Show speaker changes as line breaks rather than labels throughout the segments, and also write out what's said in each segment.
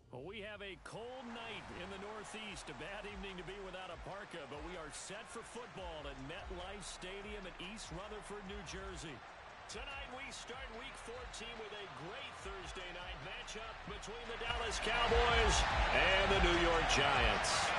Well, we have a cold night in the Northeast. A bad evening to be without a parka, but we are set for football at MetLife Stadium in East Rutherford, New Jersey. Tonight we start Week 14 with a great Thursday night matchup between the Dallas Cowboys and the New York Giants.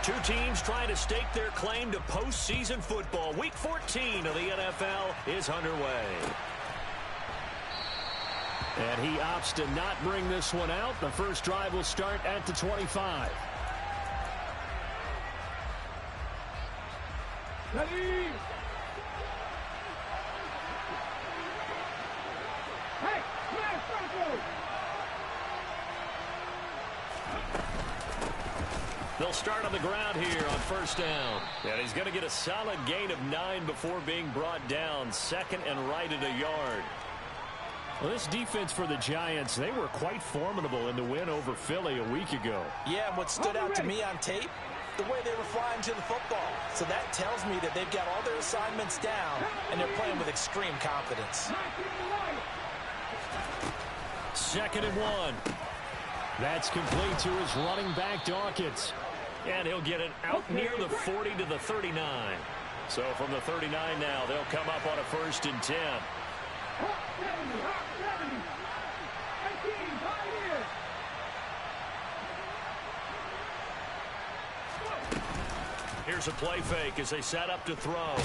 Two teams trying to stake their claim to postseason football. Week 14 of the NFL is underway. And he opts to not bring this one out. The first drive will start at the 25.
Ready? Hey, smash, Franco!
They'll start on the ground here on first down. And he's going to get a solid gain of 9 before being brought down. Second and right at a yard. Well, this defense for the Giants, they were quite formidable in the win over Philly a week ago.
Yeah, and what stood out to me on tape, the way they were flying to the football. So that tells me that they've got all their assignments down, and they're playing with extreme confidence.
Second and 1. That's complete to his running back, Dawkins. And he'll get it out near the 40 to the 39. So from the 39 now, they'll come up on a first and 10. Here's a play fake as they set up to throw.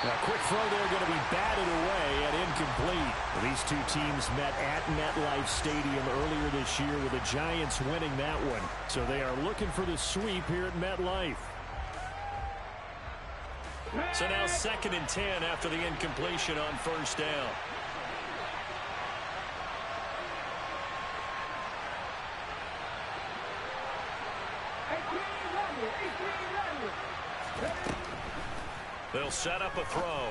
Now, quick throw there going to be batted away and incomplete. These two teams met at MetLife Stadium earlier this year with the Giants winning that one. So they are looking for the sweep here at MetLife. So now second and 10 after the incompletion on first down. They'll set up a throw.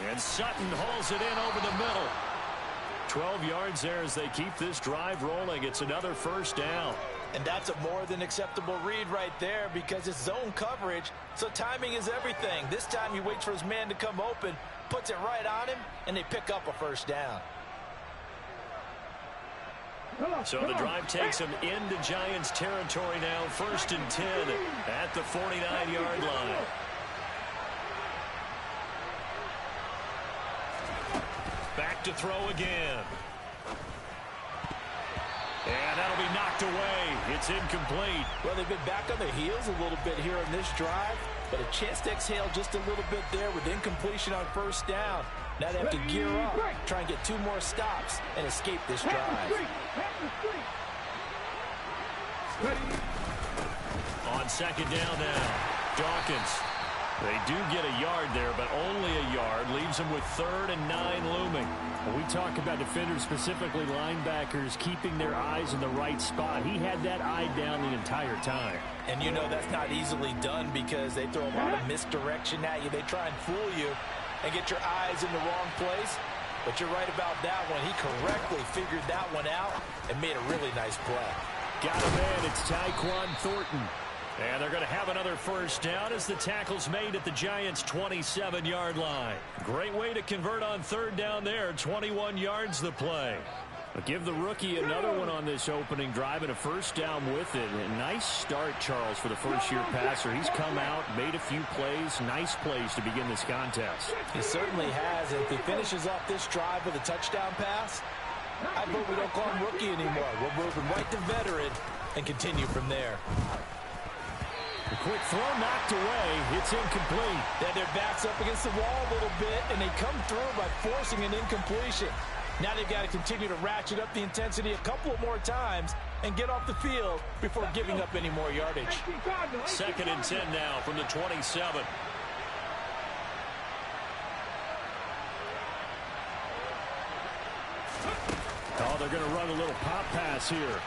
And Sutton hauls it in over the middle. 12 yards there as they keep this drive rolling. It's another first down.
And that's a more than acceptable read right there because it's zone coverage, so timing is everything. This time he waits for his man to come open, puts it right on him, and they pick up a first down.
So the drive takes him into Giants territory now. First and 10 at the 49-yard line. Back to throw again. And that'll be knocked away. It's incomplete.
Well, they've been back on their heels a little bit here on this drive, but a chance to exhale just a little bit there with incompletion on first down. Now they have to gear up, try and get 2 more stops, and escape this drive.
On second down now, Dawkins. They do get a yard there, but only a yard. Leaves them with 3rd and 9 looming. When we talk about defenders, specifically linebackers, keeping their eyes in the right spot, he had that eye down the entire time.
And you know that's not easily done because they throw a lot of misdirection at you. They try and fool you and get your eyes in the wrong place. But you're right about that one. He correctly figured that one out and made a really nice play.
Got him in. It's Tyquan Thornton. And they're going to have another first down as the tackle's made at the Giants' 27-yard line. Great way to convert on third down there. 21 yards the play. But give the rookie another one on this opening drive and a first down with it. A nice start, Charles, for the first-year passer. He's come out, made a few plays, nice plays to begin this contest.
He certainly has. And if he finishes off this drive with a touchdown pass, I vote we don't call him rookie anymore. We'll move him right to veteran and continue from there.
A quick throw knocked away. It's incomplete.
Yeah, their back's up against the wall a little bit, and they come through by forcing an incompletion. Now they've got to continue to ratchet up the intensity a couple more times and get off the field before giving up any more yardage.
Second and 10 now from the 27. Oh, they're going to run a little pop pass here.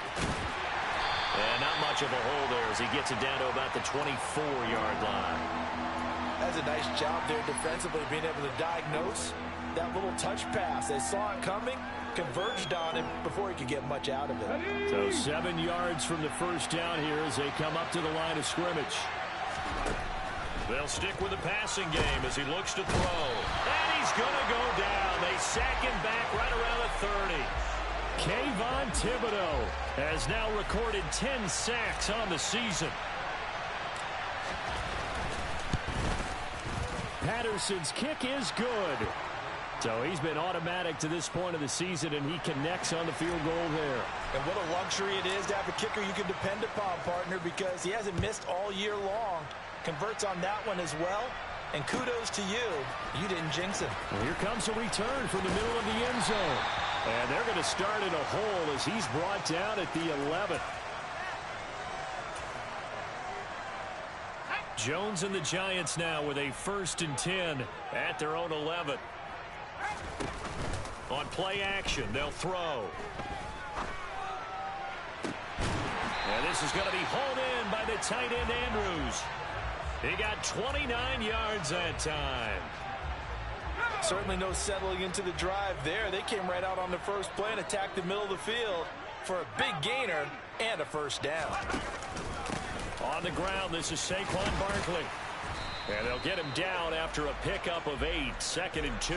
And not much of a hole there as he gets it down to about the 24-yard line.
That's a nice job there defensively, being able to diagnose that little touch pass. They saw it coming, converged on him before he could get much out of it.
So 7 yards from the first down here as they come up to the line of scrimmage. They'll stick with the passing game as he looks to throw. And he's going to go down. They sack him back right around the 30. Kayvon Thibodeau has now recorded 10 sacks on the season. Patterson's kick is good. So he's been automatic to this point of the season, and he connects on the field goal there.
And what a luxury it is to have a kicker you can depend upon, partner, because he hasn't missed all year long. Converts on that one as well. And kudos to you. You didn't jinx him.
Well, here comes a return from the middle of the end zone. And they're going to start in a hole as he's brought down at the 11. Jones and the Giants now with a 1st and 10 at their own 11. On play action, they'll throw. And this is going to be hauled in by the tight end Andrews. He got 29 yards that time.
Certainly no settling into the drive there. They came right out on the first play and attacked the middle of the field for a big gainer and a first down.
On the ground, this is Saquon Barkley. And they'll get him down after a pickup of 8, 2nd and 2.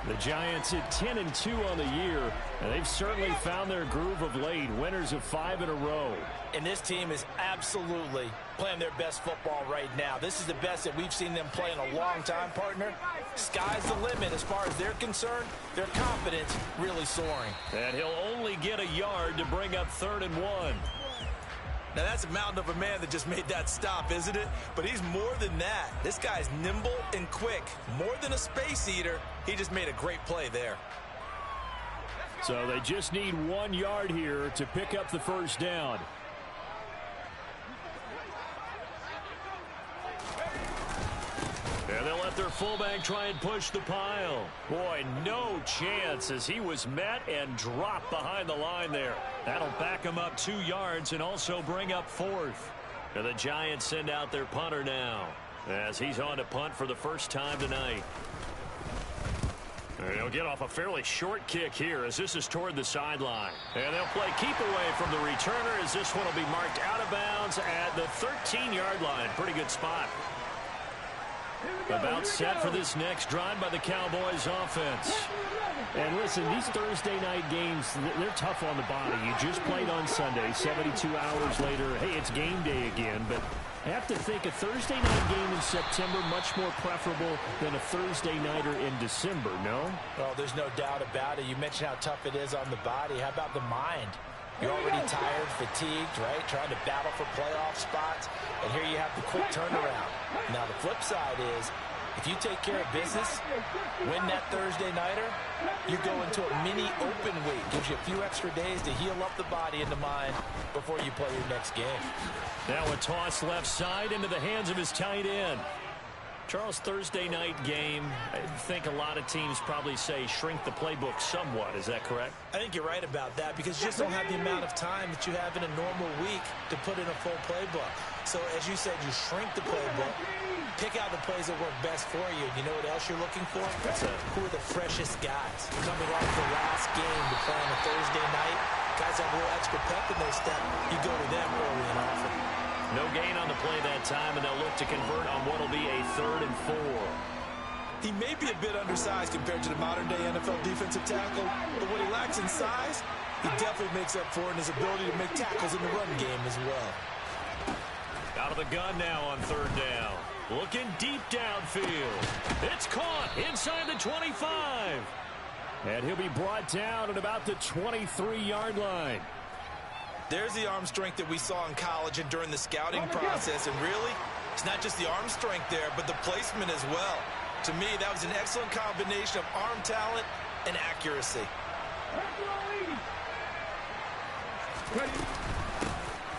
The Giants at 10 and 2 on the year, and they've certainly found their groove of late. Winners of 5 in a row.
And this team is absolutely playing their best football right now. This is the best that we've seen them play in a long time, partner. Sky's the limit as far as they're concerned. Their confidence really soaring.
And he'll only get a yard to bring up 3rd and 1.
Now, that's a mountain of a man that just made that stop, isn't it? But he's more than that. This guy's nimble and quick. More than a space eater, he just made a great play there.
So they just need 1 yard here to pick up the first down. And they'll let their fullback try and push the pile. Boy, no chance as he was met and dropped behind the line there. That'll back him up 2 yards and also bring up 4th. And the Giants send out their punter now as he's on to punt for the first time tonight. And he'll get off a fairly short kick here as this is toward the sideline. And they'll play keep away from the returner as this one will be marked out of bounds at the 13-yard line. Pretty good spot. About set for this next drive by the Cowboys offense. And listen, these Thursday night games, they're tough on the body. You just played on Sunday, 72 hours later. Hey, it's game day again. But I have to think a Thursday night game in September much more preferable than a Thursday nighter in December, no?
Oh, there's no doubt about it. You mentioned how tough it is on the body. How about the mind? You're already tired, fatigued, right? Trying to battle for playoff spots. And here you have the quick turnaround. Now, the flip side is, if you take care of business, win that Thursday nighter, you go into a mini open week. Gives you a few extra days to heal up the body and the mind before you play your next game.
Now a toss left side into the hands of his tight end. Charles, Thursday night game, I think a lot of teams probably say shrink the playbook somewhat. Is that correct?
I think you're right about that because you just don't have the amount of time that you have in a normal week to put in a full playbook. So, as you said, you shrink the playbook, pick out the plays that work best for you. You know what else you're looking for? Who are the freshest guys? Coming off the last game to play on a Thursday night, guys have a little extra pep in their step. You go to them early and often.
No gain on the play that time, and they'll look to convert on what will be a 3rd and 4.
He may be a bit undersized compared to the modern-day NFL defensive tackle, but what he lacks in size, he definitely makes up for in his ability to make tackles in the run game as well.
Out of the gun now on 3rd down. Looking deep downfield. It's caught inside the 25. And he'll be brought down at about the 23-yard line.
There's the arm strength that we saw in college and during the scouting process. And really, it's not just the arm strength there, but the placement as well. To me, that was an excellent combination of arm talent and accuracy.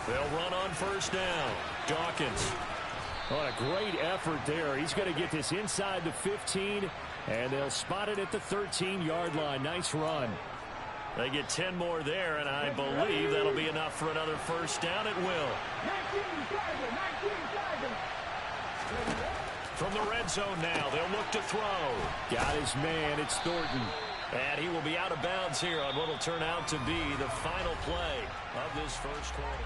They'll run on 1st down. Dawkins. What a great effort there. He's going to get this inside the 15, and they'll spot it at the 13-yard line. Nice run. They get 10 more there, and I believe that'll be enough for another 1st down. It will. From the red zone now, they'll look to throw. Got his man, it's Thornton. And he will be out of bounds here on what will turn out to be the final play of this first quarter.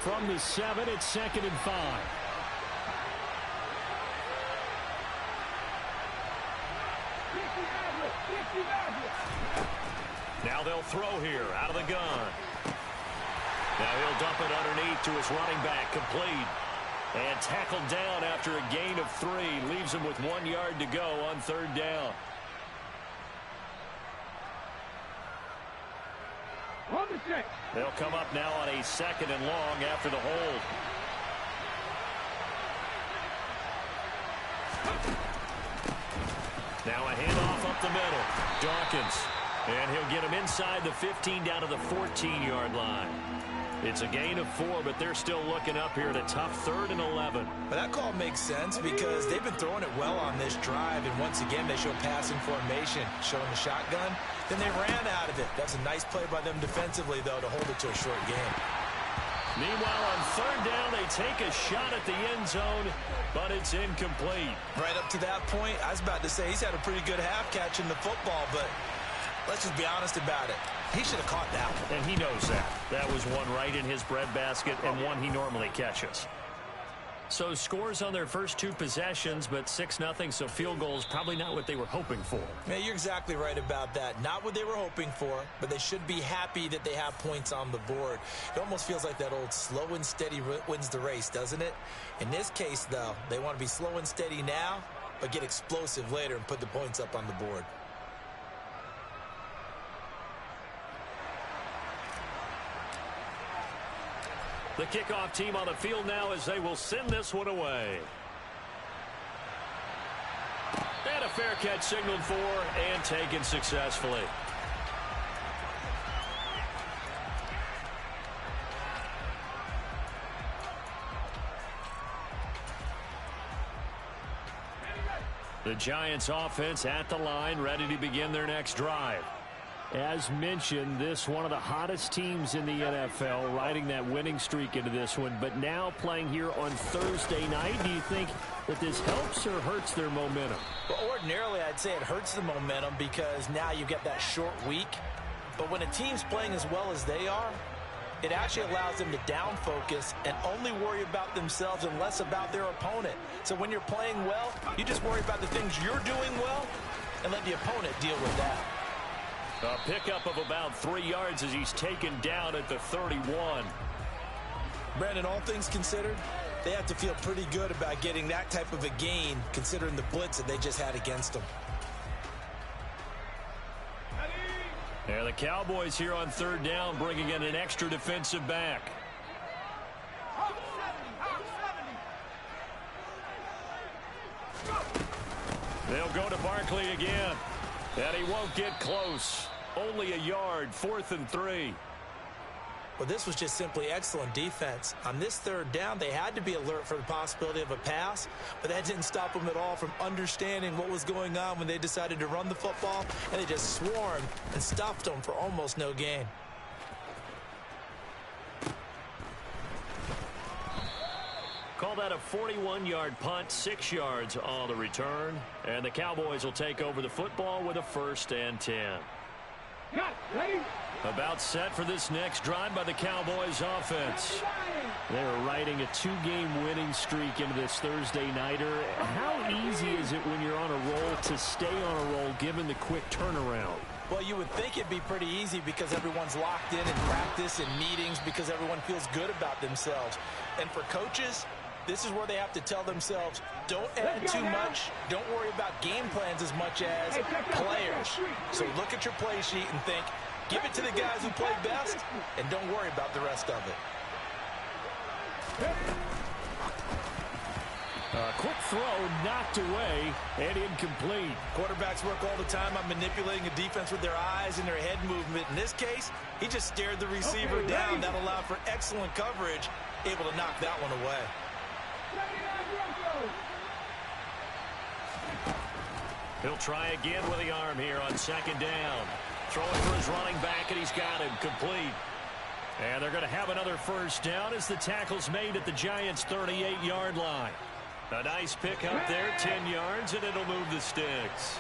From the 7, it's 2nd and 5. Now they'll throw here out of the gun. Now he'll dump it underneath to his running back, complete. And tackled down after a gain of 3. Leaves him with 1 yard to go on 3rd down. They'll come up now on a 2nd and long after the hold. Now a handoff up the middle. Dawkins. And he'll get him inside the 15 down to the 14-yard line. It's a gain of 4, but they're still looking up here at a tough 3rd and 11.
But that call makes sense because they've been throwing it well on this drive, and once again they show passing formation, showing the shotgun. Then they ran out of it. That's a nice play by them defensively, though, to hold it to a short game.
Meanwhile, on 3rd down, they take a shot at the end zone, but it's incomplete.
Right up to that point, I was about to say he's had a pretty good half catching the football, but let's just be honest about it. He should have caught that one.
And he knows that. That was one right in his breadbasket and one he normally catches. So scores on their first 2 possessions, but 6-0, so field goals probably not what they were hoping for.
Man, you're exactly right about that. Not what they were hoping for, but they should be happy that they have points on the board. It almost feels like that old slow and steady wins the race, doesn't it? In this case, though, they want to be slow and steady now, but get explosive later and put the points up on the board.
The kickoff team on the field now as they will send this one away. And a fair catch signaled for and taken successfully. The Giants offense at the line, ready to begin their next drive. As mentioned, this one of the hottest teams in the NFL, riding that winning streak into this one, but now playing here on Thursday night. Do you think that this helps or hurts their momentum?
Well, ordinarily, I'd say it hurts the momentum because now you get that short week. But when a team's playing as well as they are, it actually allows them to down focus and only worry about themselves and less about their opponent. So when you're playing well, you just worry about the things you're doing well and let the opponent deal with that.
A pickup of about 3 yards as he's taken down at the 31.
Brandon, all things considered, they have to feel pretty good about getting that type of a gain considering the blitz that they just had against them.
And the Cowboys here on 3rd down bringing in an extra defensive back. They'll go to Barkley again. And he won't get close. Only a yard, 4th and 3.
Well, this was just simply excellent defense. On this 3rd down, they had to be alert for the possibility of a pass, but that didn't stop them at all from understanding what was going on when they decided to run the football, and they just swarmed and stuffed them for almost no gain.
Call that a 41-yard punt, 6 yards on the return. And the Cowboys will take over the football with a 1st and 10. About set for this next drive by the Cowboys offense. They're riding a 2-game winning streak into this Thursday nighter. How easy is it when you're on a roll to stay on a roll given the quick turnaround?
Well, you would think it'd be pretty easy because everyone's locked in practice and meetings because everyone feels good about themselves. And for coaches, this is where they have to tell themselves, don't add too much, don't worry about game plans as much as players. So look at your play sheet and think, give it to the guys who play best, and don't worry about the rest of it.
A quick throw knocked away and incomplete.
Quarterbacks work all the time on manipulating a defense with their eyes and their head movement. In this case, he just stared the receiver down. That allowed for excellent coverage, able to knock that one away.
He'll try again with the arm here on 2nd down. Throwing for his running back, and he's got him complete. And they're going to have another first down as the tackle's made at the Giants' 38-yard line. A nice pickup there, 10 yards, and it'll move the sticks.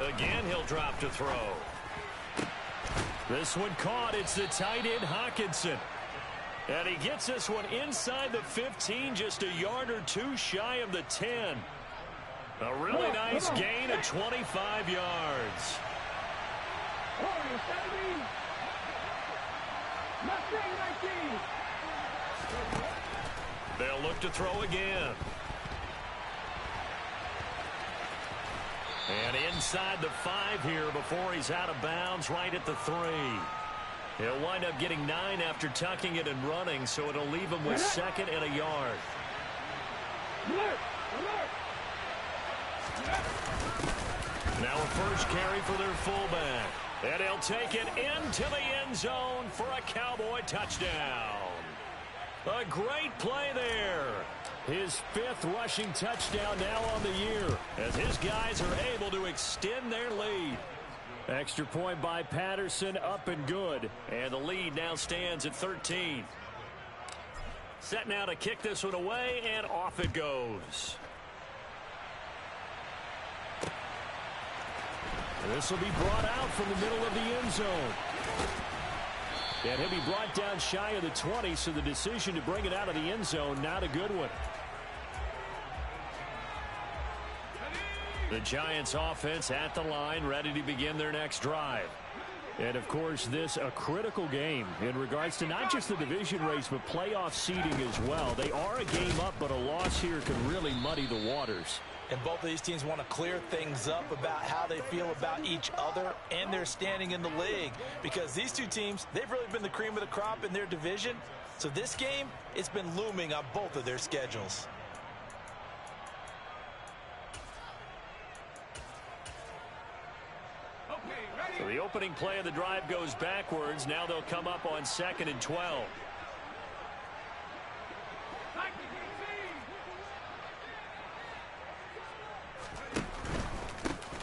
Again, he'll drop to throw. This one caught. It's the tight end, Hawkinson. And he gets this one inside the 15, just a yard or two shy of the 10. A really nice gain of 25 yards. They'll look to throw again. And inside the 5 here before he's out of bounds, right at the 3. He'll wind up getting 9 after tucking it and running, so it'll leave him with 2nd and a yard. Now a first carry for their fullback. And he'll take it into the end zone for a Cowboy touchdown. A great play there. His 5th rushing touchdown now on the year, as his guys are able to extend their lead. Extra point by Patterson, up and good. And the lead now stands at 13. Set now to kick this one away, and off it goes. This will be brought out from the middle of the end zone. And he'll be brought down shy of the 20, so the decision to bring it out of the end zone, not a good one. The Giants offense at the line, ready to begin their next drive. And, of course, this a critical game in regards to not just the division race, but playoff seeding as well. They are a game up, but a loss here could really muddy the waters.
And both of these teams want to clear things up about how they feel about each other and their standing in the league. Because these two teams, they've really been the cream of the crop in their division. So this game, it's been looming on both of their schedules.
So the opening play of the drive goes backwards. Now they'll come up on 2nd and 12.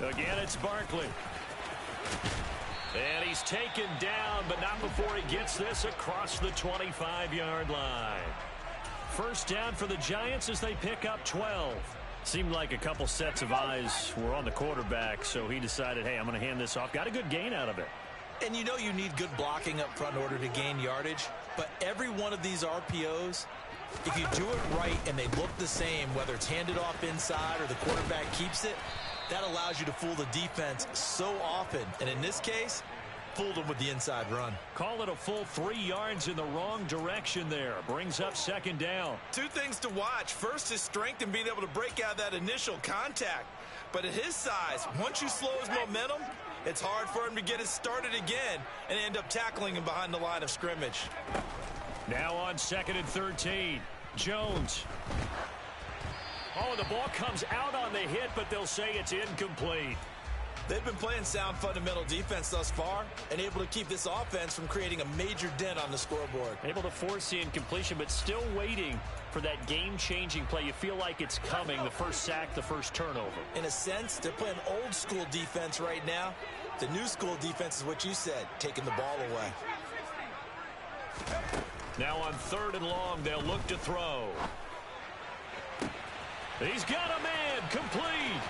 Again, it's Barkley. And he's taken down, but not before he gets this across the 25-yard line. First down for the Giants as they pick up 12. Seemed like a couple sets of eyes were on the quarterback, so he decided, hey, I'm going to hand this off. Got a good gain out of it.
And you know you need good blocking up front in order to gain yardage, but every one of these RPOs, if you do it right and they look the same, whether it's handed off inside or the quarterback keeps it, that allows you to fool the defense so often. And in this case, fooled them with the inside run.
Call it a full 3 yards in the wrong direction there. Brings up 2nd down.
Two things to watch. First, his strength and being able to break out that initial contact. But at his size, once you slow his momentum, it's hard for him to get it started again and end up tackling him behind the line of scrimmage.
Now on 2nd and 13. Jones. Oh, the ball comes out on the hit, but they'll say it's incomplete.
They've been playing sound fundamental defense thus far and able to keep this offense from creating a major dent on the scoreboard.
Able to force the incompletion, but still waiting for that game-changing play. You feel like it's coming, the first sack, the first turnover.
In a sense, they're playing old-school defense right now. The new-school defense is what you said, taking the ball away.
Now on 3rd and long, they'll look to throw. He's got a man, complete.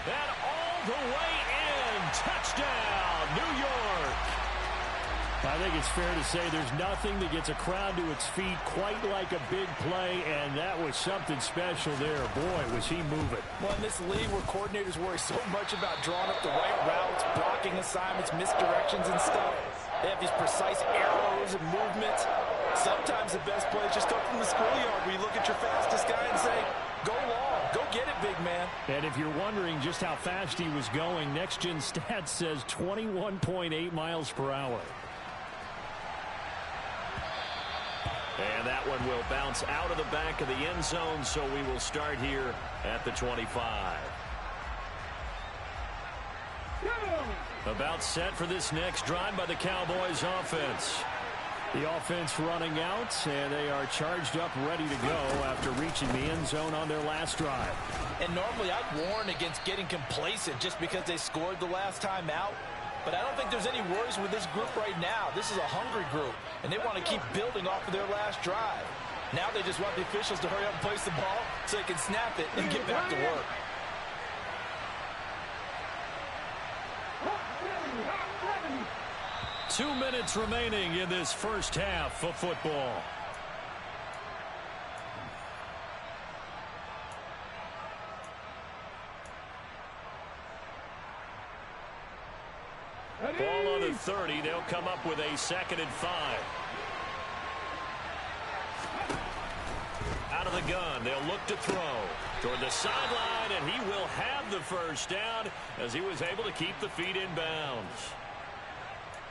And all the way in, touchdown, New York. I think it's fair to say there's nothing that gets a crowd to its feet quite like a big play, and that was something special there. Boy, was he moving.
Well, in this league where coordinators worry so much about drawing up the right routes, blocking assignments, misdirections and stuff, they have these precise arrows and movements. Sometimes the best plays just come from the schoolyard where you look at your fastest guy and say, go long, go get it, big man.
And if you're wondering just how fast he was going, Next Gen Stats says 21.8 miles per hour. And that one will bounce out of the back of the end zone, so we will start here at the 25. About set for this next drive by the Cowboys offense. The offense running out, and they are charged up, ready to go after reaching the end zone on their last drive.
And normally I'd warn against getting complacent just because they scored the last time out. But I don't think there's any worries with this group right now. This is a hungry group, and they want to keep building off of their last drive. Now they just want the officials to hurry up and place the ball so they can snap it and get back to work.
Two minutes remaining in this first half of football. Ball on the 30. They'll come up with a 2nd and 5. Out of the gun. They'll look to throw toward the sideline, and he will have the first down as he was able to keep the feet in bounds.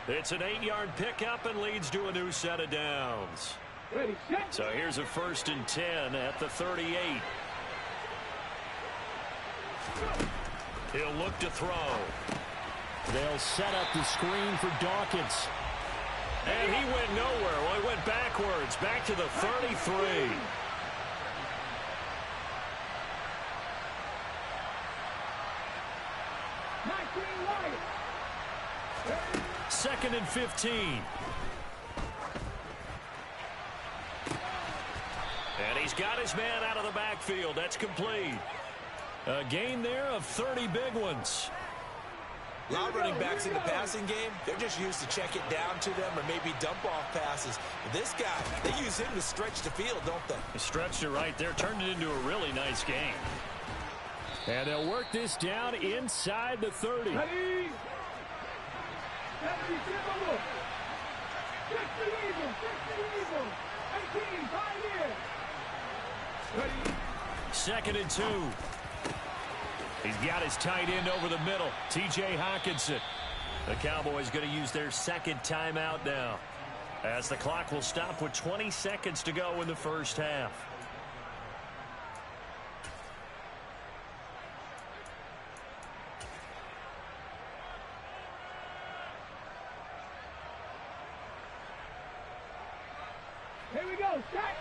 It's an 8-yard pickup and leads to a new set of downs. So here's a 1st and 10 at the 38. He'll look to throw. They'll set up the screen for Dawkins. And he went nowhere. Well, he went backwards, back to the 33. Second and 15. And he's got his man out of the backfield. That's complete. A gain there of 30 big ones.
A lot of running backs in the passing game, they're just used to check it down to them or maybe dump off passes. But this guy, they use him to stretch the field, don't they?
They stretched it right there, turned it into a really nice game. And they'll work this down inside the 30. Second and 2. He's got his tight end over the middle, T.J. Hockenson. The Cowboys going to use their 2nd timeout now, as the clock will stop with 20 seconds to go in the first half.
Here we go, set.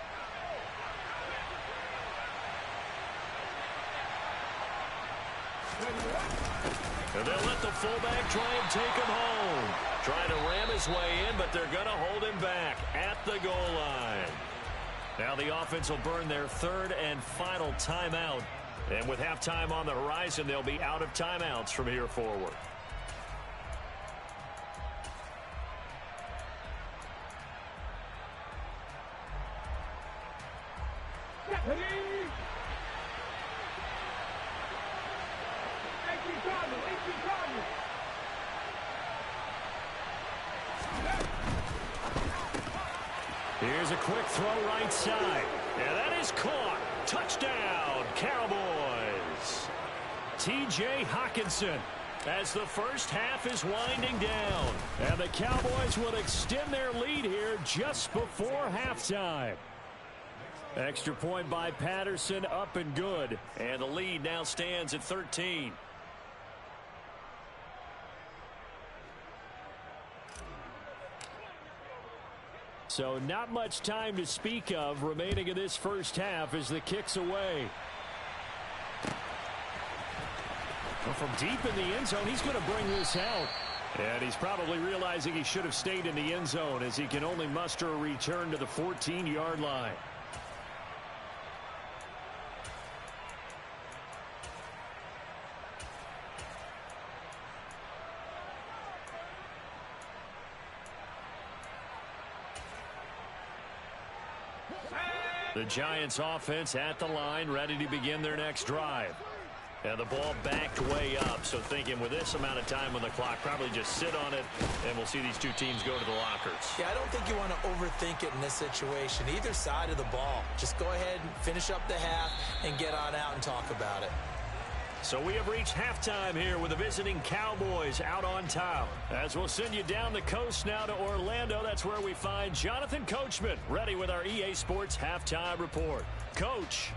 And they'll let the fullback try and take him home. Trying to ram his way in, but they're going to hold him back at the goal line. Now the offense will burn their 3rd and final timeout. And with halftime on the horizon, they'll be out of timeouts from here forward. Here's a quick throw right side. And that is caught. Touchdown, Cowboys. T.J. Hockenson as the first half is winding down. And the Cowboys will extend their lead here just before halftime. Extra point by Patterson, up and good. And the lead now stands at 13. So not much time to speak of remaining in this first half as the kick's away. Well, from deep in the end zone, he's going to bring this out. And he's probably realizing he should have stayed in the end zone as he can only muster a return to the 14-yard line. The Giants offense at the line, ready to begin their next drive. And the ball backed way up, so thinking with this amount of time on the clock, probably just sit on it, and we'll see these two teams go to the lockers.
Yeah, I don't think you want to overthink it in this situation. Either side of the ball. Just go ahead and finish up the half and get on out and talk about it.
So we have reached halftime here with the visiting Cowboys out on top. As we'll send you down the coast now to Orlando, that's where we find Jonathan Coachman ready with our EA Sports Halftime Report. Coach.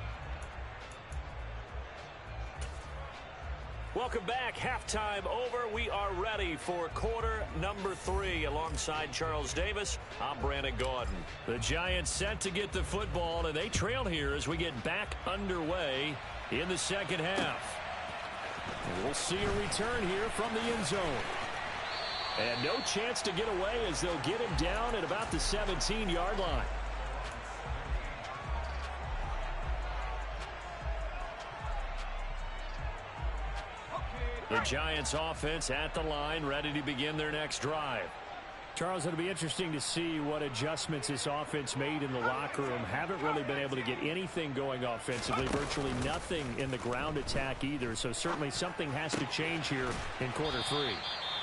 Welcome back. Halftime over. We are ready for quarter number 3. Alongside Charles Davis, I'm Brandon Gaudin. The Giants set to get the football, and they trail here as we get back underway in the second half. We'll see a return here from the end zone. And no chance to get away as they'll get him down at about the 17-yard line. The Giants offense at the line, ready to begin their next drive. Charles, it'll be interesting to see what adjustments this offense made in the locker room. Haven't really been able to get anything going offensively, virtually nothing in the ground attack either. So certainly something has to change here in quarter 3.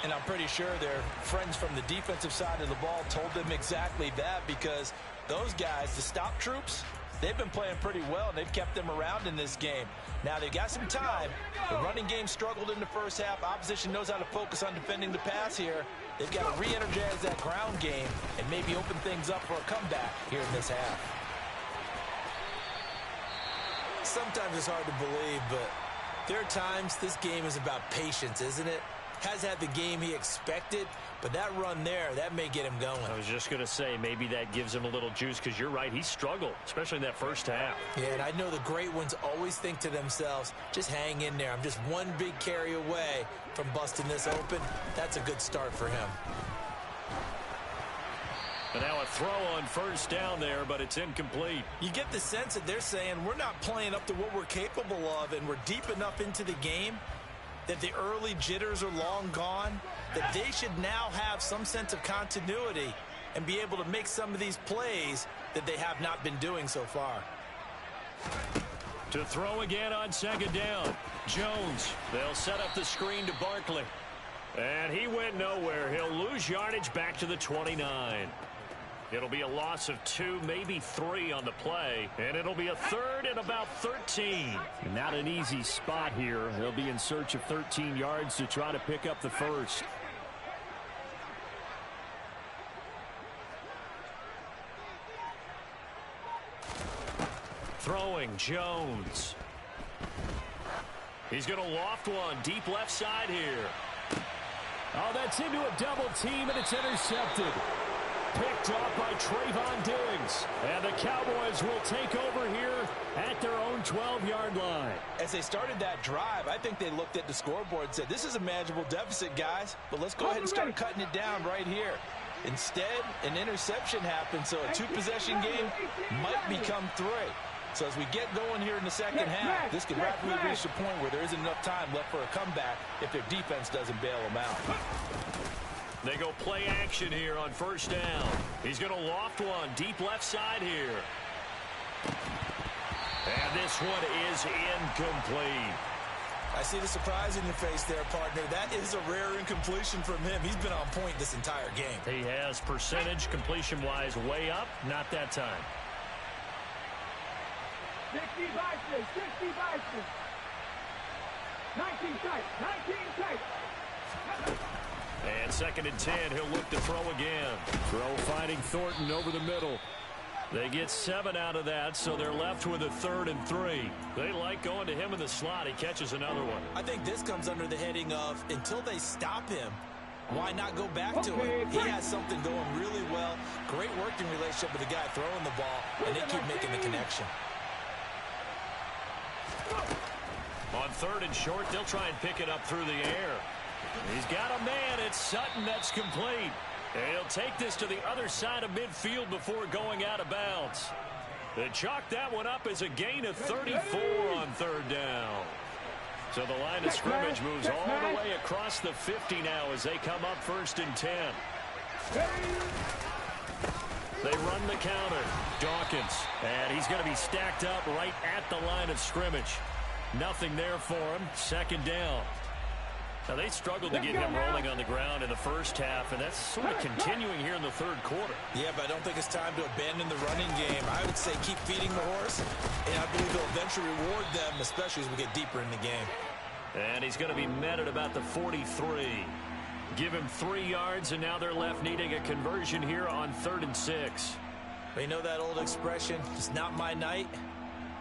And I'm pretty sure their friends from the defensive side of the ball told them exactly that, because those guys, the stop troops, they've been playing pretty well, and they've kept them around in this game. Now, they've got some time. The running game struggled in the first half. Opposition knows how to focus on defending the pass here. They've got to re-energize that ground game and maybe open things up for a comeback here in this half.
Sometimes it's hard to believe, but there are times this game is about patience, isn't it? Has had the game he expected, but that run there, that may get him going.
I was just going to say, maybe that gives him a little juice, because you're right, he struggled, especially in that first half.
Yeah, and I know the great ones always think to themselves, just hang in there. I'm just one big carry away from busting this open. That's a good start for him.
And now a throw on first down there, but it's incomplete.
You get the sense that they're saying we're not playing up to what we're capable of, and we're deep enough into the game that the early jitters are long gone, that they should now have some sense of continuity and be able to make some of these plays that they have not been doing so far.
To throw again on second down. Jones, they'll set up the screen to Barkley. And he went nowhere. He'll lose yardage back to the 29. It'll be a loss of 2, maybe 3 on the play, and it'll be a third and about 13. Not an easy spot here. They'll be in search of 13 yards to try to pick up the first. Throwing, Jones. He's going to loft one deep left side here. Oh, that's into a double team, and it's intercepted. Picked off by Trayvon Diggs. And the Cowboys will take over here at their own 12-yard line.
As they started that drive, I think they looked at the scoreboard and said, this is a manageable deficit, guys, but let's go ahead and start cutting it down right here. Instead, an interception happened, so a 2-possession game might become 3. So as we get going here in the second half, this could rapidly reach the point where there isn't enough time left for a comeback if their defense doesn't bail them out.
They go play action here on first down. He's going to loft one deep left side here. And this one is incomplete.
I see the surprise in your face there, partner. That is a rare incompletion from him. He's been on point this entire game.
He has percentage completion-wise way up. Not that time.
60 Bison, 60 Bison. 19 tight, 19 tight.
And second and 10, he'll look to throw again. Throw finding Thornton over the middle. They get 7 out of that, so they're left with a 3rd and 3. They like going to him in the slot. He catches another one.
I think this comes under the heading of, until they stop him, why not go back to him? He has something going really well. Great working relationship with the guy throwing the ball, and they keep making the connection.
On 3rd and short, they'll try and pick it up through the air. He's got a man. It's Sutton. That's complete. And he'll take this to the other side of midfield before going out of bounds. They chalk that one up as a gain of 34 on 3rd down. So the line of scrimmage moves all the way across the 50 now as they come up 1st and 10. They run the counter. Dawkins. And he's going to be stacked up right at the line of scrimmage. Nothing there for him. 2nd down. Now, they struggled to get him rolling on the ground in the first half, and that's sort of continuing here in the 3rd quarter.
Yeah, but I don't think it's time to abandon the running game. I would say keep feeding the horse, and I believe they'll eventually reward them, especially as we get deeper in the game.
And he's going to be met at about the 43. Give him 3 yards, and now they're left needing a conversion here on 3rd and 6.
You know that old expression, it's not my night?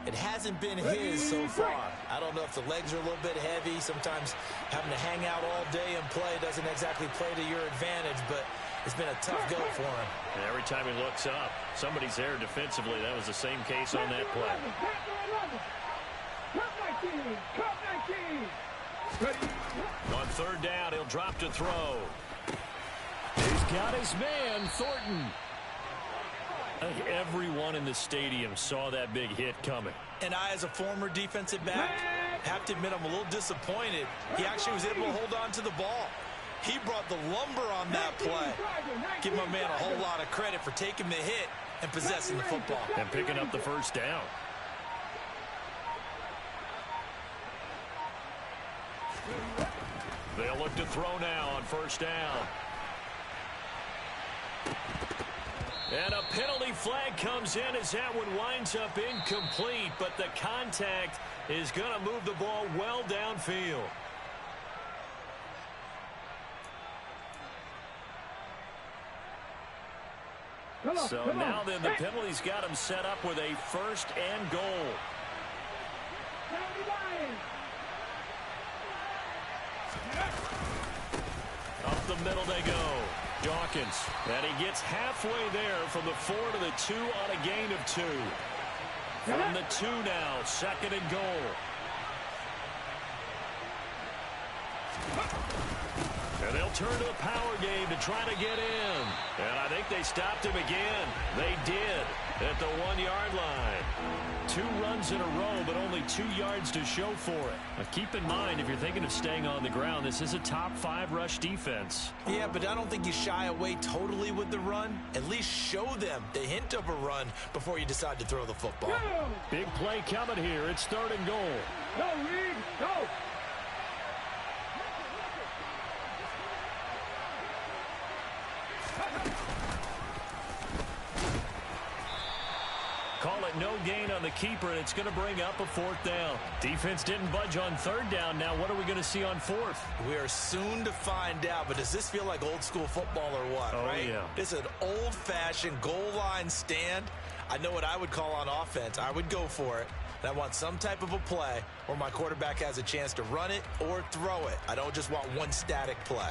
It hasn't been his so far. I don't know if the legs are a little bit heavy. Sometimes having to hang out all day and play doesn't exactly play to your advantage, but it's been a tough go for him.
And every time he looks up, somebody's there defensively. That was the same case on that play. On third down, he'll drop to throw. He's got his man, Thornton. I think everyone in the stadium saw that big hit coming.
And I, as a former defensive back, have to admit I'm a little disappointed. He actually was able to hold on to the ball. He brought the lumber on that play. Give my man a whole lot of credit for taking the hit and possessing the football.
And picking up the first down. They'll look to throw now on first down. And a penalty flag comes in as that one winds up incomplete, but the contact is going to move the ball well downfield. So now then the penalty's got him set up with a first and goal. Up the middle they go. Dawkins, and he gets halfway there from the 4 to the 2 on a gain of 2. From the 2 now, second and goal. And they'll turn to a power game to try to get in. And I think they stopped him again. They did at the 1-yard line. 2 runs in a row, but only 2 yards to show for it. Now keep in mind, if you're thinking of staying on the ground, this is a top 5 rush defense.
Yeah, but I don't think you shy away totally with the run. At least show them the hint of a run before you decide to throw the football.
Big play coming here. It's third and goal.
Go, Reed, go.
Call it no gain on the keeper, and it's going to bring up a 4th down. Defense didn't budge on 3rd down. Now what are we going to see on 4th?
We are soon to find out, but does this feel like old school football or what?
Oh,
right?
Yeah.
It's an old-fashioned goal line stand. I know what I would call on offense. I would go for it. And I want some type of a play where my quarterback has a chance to run it or throw it. I don't just want one static play.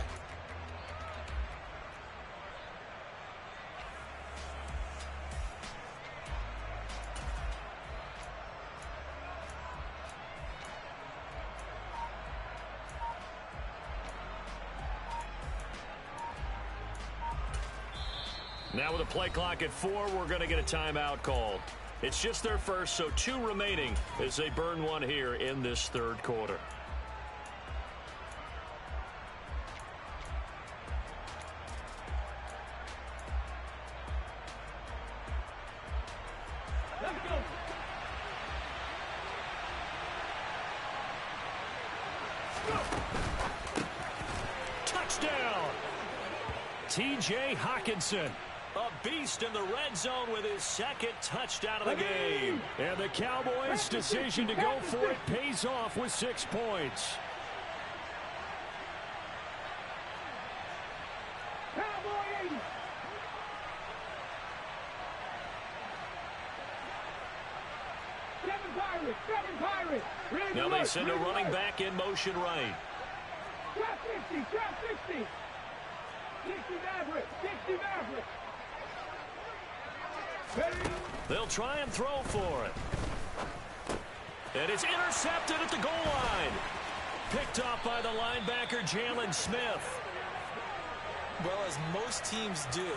Now with a play clock at 4, we're going to get a timeout called. It's just their first, so 2 remaining as they burn one here in this 3rd quarter. Touchdown! T.J. Hockenson. A beast in the red zone with his 2nd touchdown of the game. And the Cowboys' decision to go for it pays off with 6 points. Now they send a running back in motion right.
Trap 60, trap 60. 60 Maverick, 60 Maverick.
They'll try and throw for it. And it's intercepted at the goal line. Picked off by the linebacker, Jalen Smith.
Well, as most teams do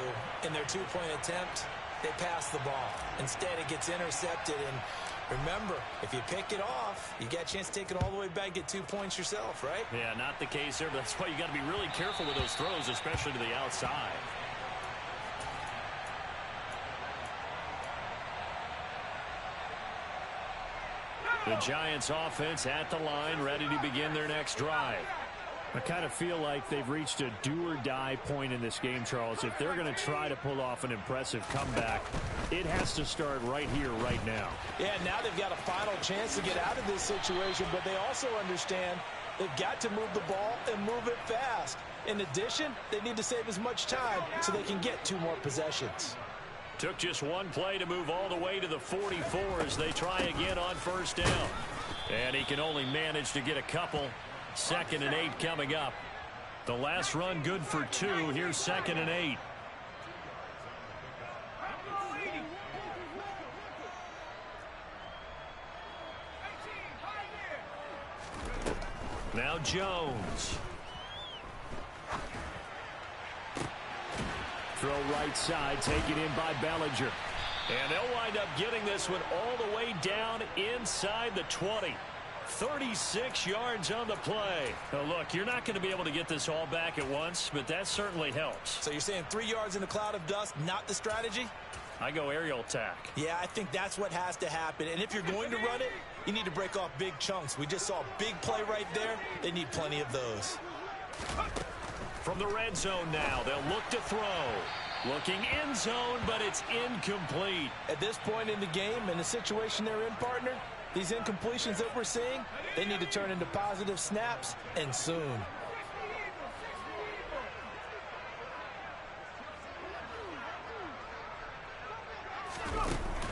in their 2-point attempt, they pass the ball. Instead, it gets intercepted. And remember, if you pick it off, you got a chance to take it all the way back, get 2 points yourself, right?
Yeah, not the case here. That's why you got to be really careful with those throws, especially to the outside. The Giants offense at the line, ready to begin their next drive. I kind of feel like they've reached a do-or-die point in this game, Charles. If they're going to try to pull off an impressive comeback, it has to start right here, right now.
Yeah, now they've got a final chance to get out of this situation, but they also understand they've got to move the ball and move it fast. In addition, they need to save as much time so they can get 2 more possessions.
Took just one play to move all the way to the 44 as they try again on first down. And he can only manage to get a couple. 2nd and 8 coming up. The last run good for 2. Here's 2nd and 8. Now Jones. Throw right side, taken in by Bellinger. And they'll wind up getting this one all the way down inside the 20. 36 yards on the play. Now look, you're not going to be able to get this all back at once, but that certainly helps.
So you're saying 3 yards in the cloud of dust, not the strategy?
I go aerial attack.
Yeah, I think that's what has to happen. And if you're going to run it, you need to break off big chunks. We just saw a big play right there. They need plenty of those.
From the red zone now, they'll look to throw. Looking end zone, but it's incomplete.
At this point in the game, in the situation they're in, partner, these incompletions that we're seeing, they need to turn into positive snaps, and soon.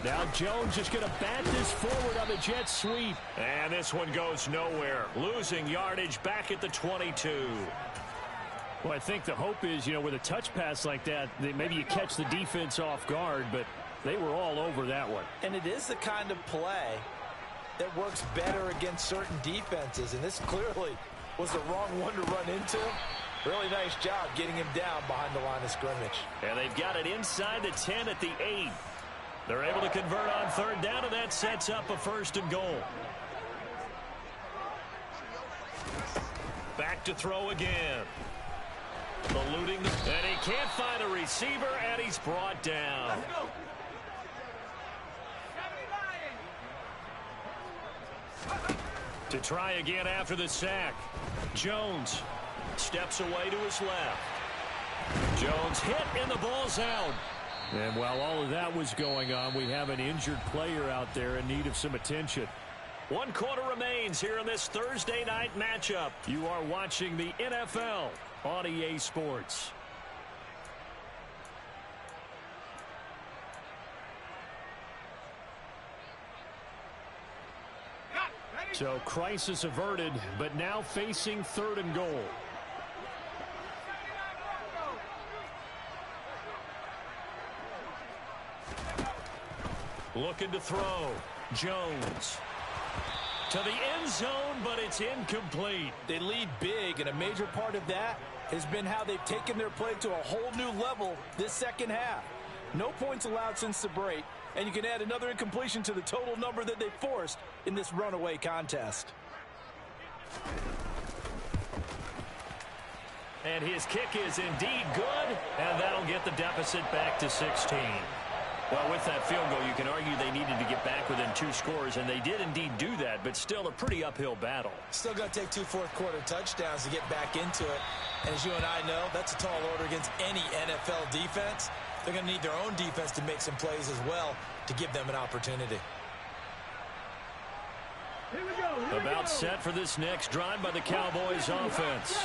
Now Jones just going to bat this forward on the jet sweep. And this one goes nowhere. Losing yardage back at the 22. Well, I think the hope is, with a touch pass like that, maybe you catch the defense off guard, but they were all over that one.
And it is the kind of play that works better against certain defenses, and this clearly was the wrong one to run into. Really nice job getting him down behind the line of scrimmage.
And they've got it inside the 10 at the 8. They're able to convert on third down, and that sets up a 1st and goal. Back to throw again. Eluding and he can't find a receiver, and he's brought down. To try again after the sack. Jones steps away to his left. Jones hit, and the ball's out. And while all of that was going on, we have an injured player out there in need of some attention. 1 quarter remains here in this Thursday night matchup. You are watching the NFL on EA Sports. So crisis averted, but now facing 3rd and goal. Looking to throw. Jones. To the end zone, but it's incomplete.
They lead big, and a major part of that has been how they've taken their play to a whole new level this second half. No points allowed since the break, and you can add another incompletion to the total number that they forced in this runaway contest.
And his kick is indeed good, and that'll get the deficit back to 16. Well, with that field goal, you can argue they needed to get back within 2 scores, and they did indeed do that, but still a pretty uphill battle.
Still going to take 2 fourth-quarter touchdowns to get back into it. And as you and I know, that's a tall order against any NFL defense. They're going to need their own defense to make some plays as well to give them an opportunity.
About set for this next drive by the Cowboys offense.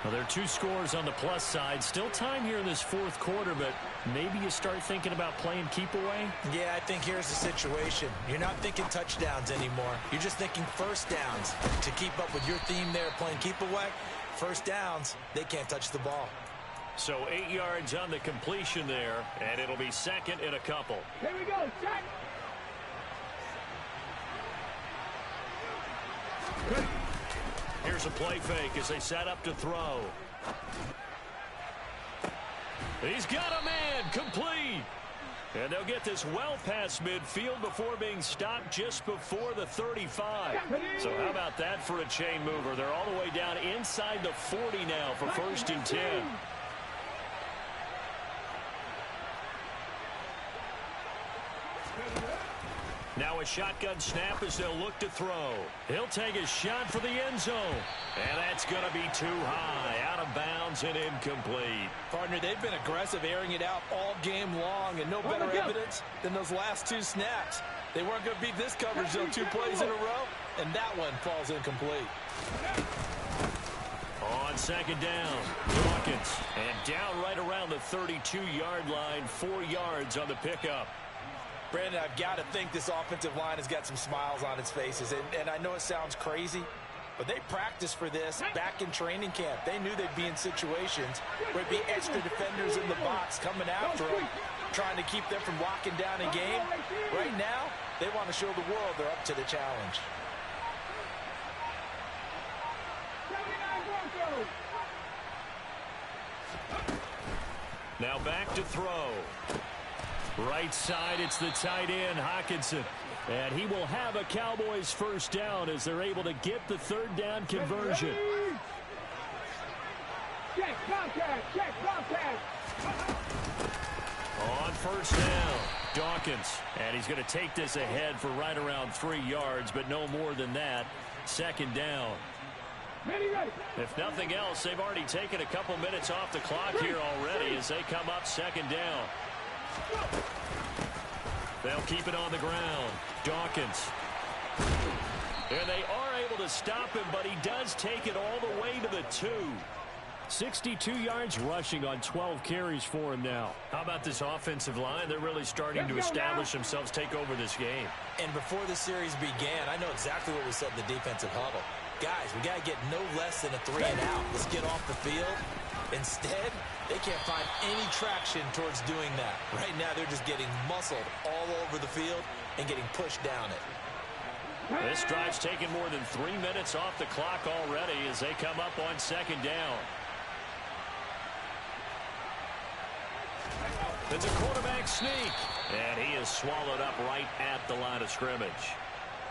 Well, there are 2 scores on the plus side. Still time here in this 4th quarter, but maybe you start thinking about playing keep away?
Yeah, I think here's the situation. You're not thinking touchdowns anymore. You're just thinking first downs. To keep up with your theme there, playing keep away, first downs, they can't touch the ball.
So 8 yards on the completion there, and it'll be 2nd and a couple.
Here we go, check.
Here's a play fake as they set up to throw. He's got a man, complete. And they'll get this well past midfield before being stopped just before the 35. So how about that for a chain mover? They're all the way down inside the 40 now for 1st and 10. Now a shotgun snap as they'll look to throw. He'll take a shot for the end zone. And that's going to be too high. Out of bounds and incomplete.
Partner, they've been aggressive, airing it out all game long, and no better evidence than those last 2 snaps. They weren't going to beat this coverage zone 2 plays in a row, and that one falls incomplete.
On on second down. Dawkins. And down right around the 32-yard line. 4 yards on the pickup.
Brandon, I've got to think this offensive line has got some smiles on its faces. And I know it sounds crazy, but they practiced for this back in training camp. They knew they'd be in situations where there'd be extra defenders in the box coming after them, trying to keep them from locking down a game. Right now, they want to show the world they're up to the challenge.
Now back to throw. Right side, it's the tight end, Hockenson. And he will have a Cowboys first down as they're able to get the third down conversion.
Check contact, check contact.
On first down, Dawkins. And he's going to take this ahead for right around 3 yards, but no more than that. Second down. If nothing else, they've already taken a couple minutes off the clock here already as they come up second down. They'll keep it on the ground. Dawkins. And they are able to stop him, but he does take it all the way to the 2. 62 yards rushing on 12 carries for him now. How about this offensive line? They're really starting to establish themselves, take over this game.
And before the series began, I know exactly what we said in the defensive huddle. Guys, we got to get no less than a 3 and out. Let's get off the field. Instead, they can't find any traction towards doing that. Right now, they're just getting muscled all over the field and getting pushed down it.
This drive's taken more than 3 minutes off the clock already as they come up on second down. It's a quarterback sneak. And he is swallowed up right at the line of scrimmage.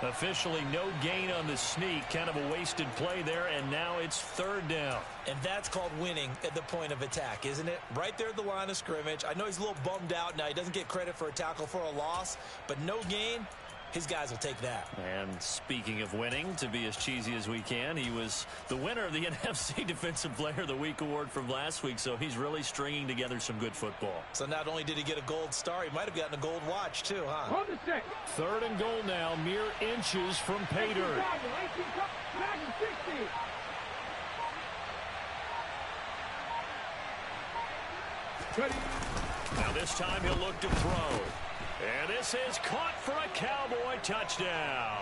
Officially no gain on the sneak. Kind of a wasted play there, and now it's third down.
And that's called winning at the point of attack, isn't it? Right there at the line of scrimmage. I know he's a little bummed out now. He doesn't get credit for a tackle for a loss, but no gain. His guys will take that.
And speaking of winning, to be as cheesy as we can, he was the winner of the NFC Defensive Player of the Week award from last week, so he's really stringing together some good football.
So not only did he get a gold star, he might have gotten a gold watch too, huh?
On the stick.
Third and goal now, mere inches from pay dirt. Now this time he'll look to throw. And this is caught for a Cowboy touchdown.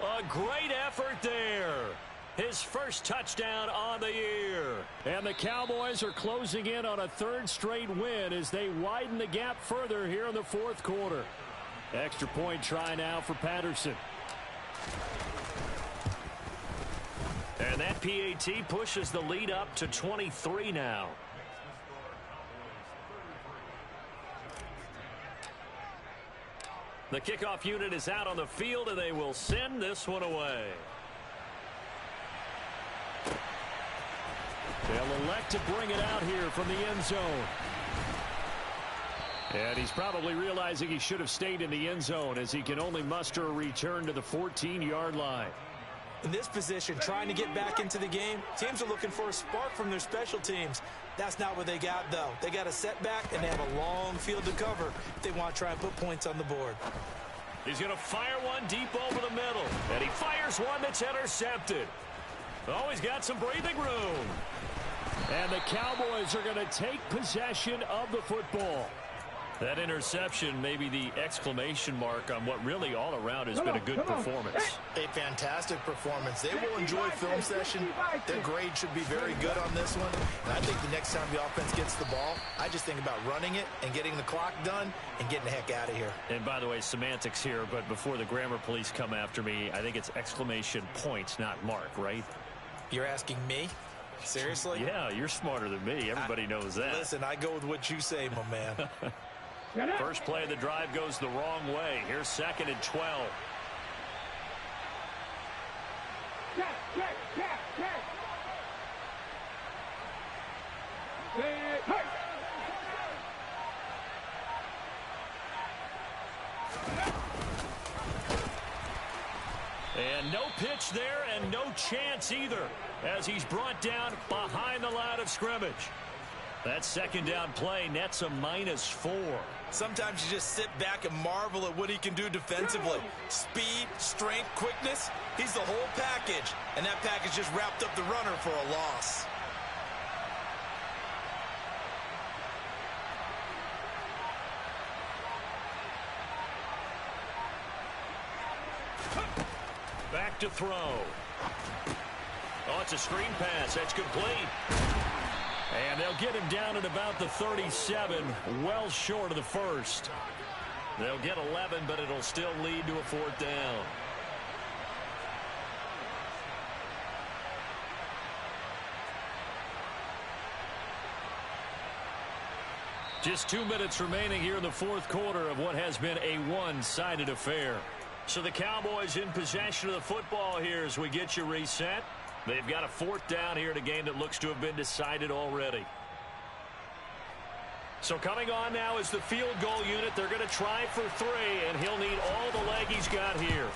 A great effort there. His first touchdown on the year. And the Cowboys are closing in on a third straight win as they widen the gap further here in the fourth quarter. Extra point try now for Patterson. And that PAT pushes the lead up to 23 now. The kickoff unit is out on the field, and they will send this one away. They'll elect to bring it out here from the end zone. And he's probably realizing he should have stayed in the end zone as he can only muster a return to the 14-yard line.
In this position, trying to get back into the game, teams are looking for a spark from their special teams. That's not what they got, though. They got a setback, and they have a long field to cover if they want to try and put points on the board.
He's going to fire one deep over the middle, and he fires one that's intercepted. Oh, he's got some breathing room. And the Cowboys are going to take possession of the football. That interception may be the exclamation mark on what really all around has been a good performance.
A fantastic performance. They will enjoy film session. Their grade should be very good on this one. And I think the next time the offense gets the ball, I just think about running it and getting the clock done and getting the heck out of here.
And by the way, semantics here, but before the grammar police come after me, I think it's exclamation point, not mark, right?
You're asking me? Seriously?
Yeah, you're smarter than me. Everybody knows that.
Listen, I go with what you say, my man.
First play of the drive goes the wrong way. Here's second and 12.
Check. Hey.
And no pitch there and no chance either as he's brought down behind the line of scrimmage. That second down play nets a -4.
Sometimes you just sit back and marvel at what he can do defensively. Speed, strength, quickness, he's the whole package. And that package just wrapped up the runner for a loss.
Back to throw. Oh, it's a screen pass. That's complete. And they'll get him down at about the 37, well short of the first. They'll get 11, but it'll still lead to a fourth down. Just 2 minutes remaining here in the fourth quarter of what has been a one-sided affair. So the Cowboys in possession of the football here as we get you reset. They've got a fourth down here in a game that looks to have been decided already. So coming on now is the field goal unit. They're going to try for 3, and he'll need all the leg he's got here.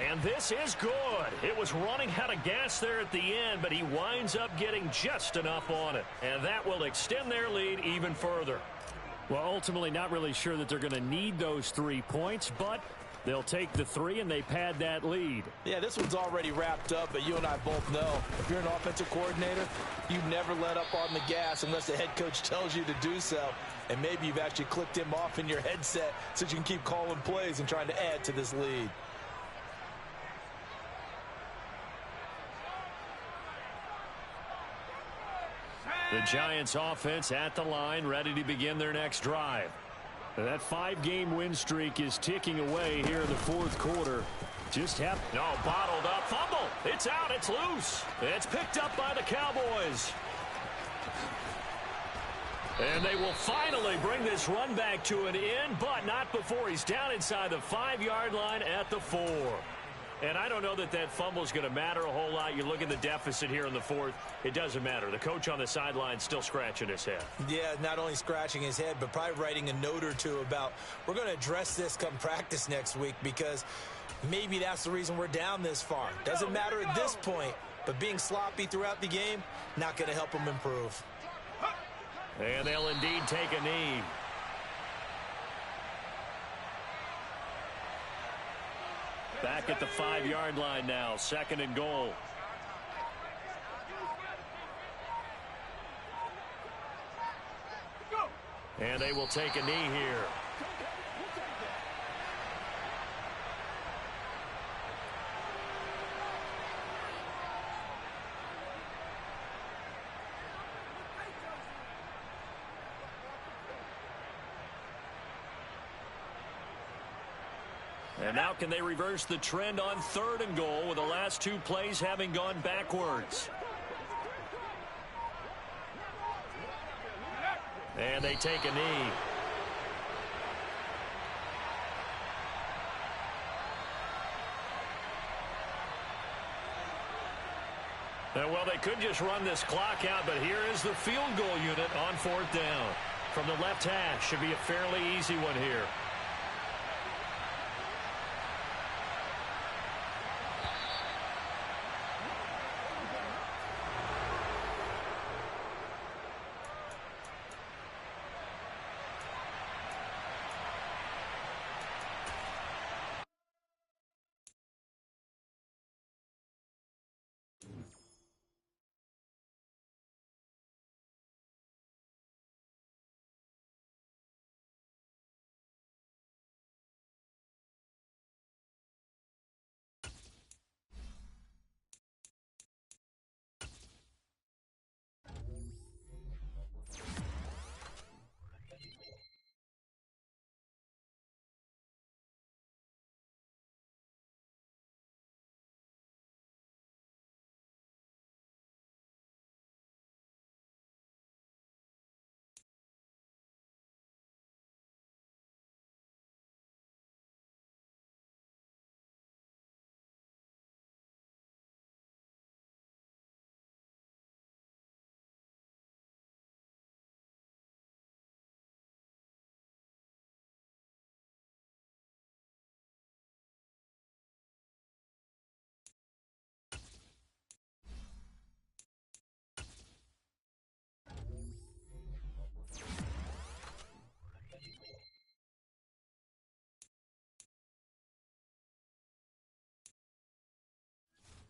And this is good. It was running out of gas there at the end, but he winds up getting just enough on it. And that will extend their lead even further. Well, ultimately not really sure that they're going to need those 3 points, but they'll take the 3 and they pad that lead.
Yeah, this one's already wrapped up, but you and I both know if you're an offensive coordinator, you never let up on the gas unless the head coach tells you to do so. And maybe you've actually clicked him off in your headset so you can keep calling plays and trying to add to this lead.
The Giants offense at the line, ready to begin their next drive. That 5-game win streak is ticking away here in the fourth quarter. Bottled up. Fumble. It's out. It's loose. It's picked up by the Cowboys. And they will finally bring this run back to an end, but not before he's down inside the 5-yard line at the 4. And I don't know that that fumble is going to matter a whole lot. You look at the deficit here in the fourth, it doesn't matter. The coach on the sideline still scratching his head.
Yeah, not only scratching his head, but probably writing a note or two about we're going to address this come practice next week because maybe that's the reason we're down this far. Doesn't matter at this point, but being sloppy throughout the game, not going to help them improve.
And they'll indeed take a knee. Back at the 5-yard line now, 2nd and goal. And they will take a knee here. And now can they reverse the trend on 3rd and goal with the last 2 plays having gone backwards? And they take a knee. And well, they could just run this clock out, but here is the field goal unit on 4th down. From the left hash, should be a fairly easy one here.